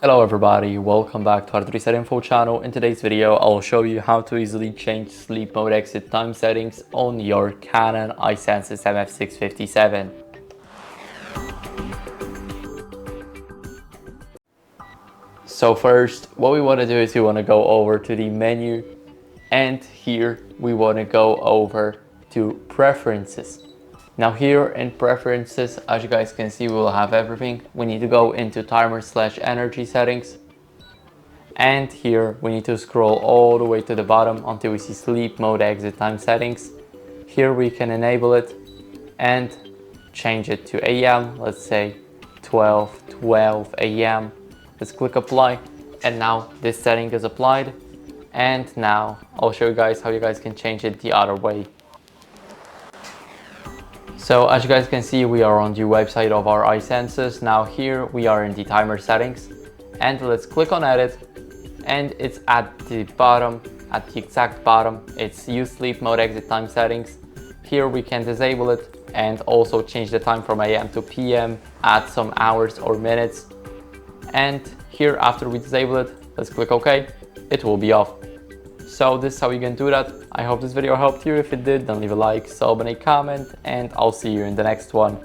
Hello everybody, welcome back to HardReset.Info channel. In today's video, I'll show you how to easily change sleep mode exit time settings on your Canon i-SENSYS MF657. So first, what we want to do is we want to go over to the menu, and here we want to go over to preferences. Now here in preferences, as you guys can see, we will have everything. We need to go into timer/energy settings. And here we need to scroll all the way to the bottom until we see sleep mode exit time settings. Here we can enable it and change it to AM, let's say 12 AM. Let's click apply, and now this setting is applied. And now I'll show you guys how you guys can change it the other way. So as you guys can see, we are on the website of our i-SENSYS. Now here we are in the timer settings, and let's click on edit, and it's at the bottom, at the exact bottom, it's use sleep mode exit time settings. Here we can disable it and also change the time from AM to PM, add some hours or minutes. And here after we disable it, let's click OK, it will be off. So this is how you can do that. I hope this video helped you. If it did, then leave a like, sub, and a comment, and I'll see you in the next one.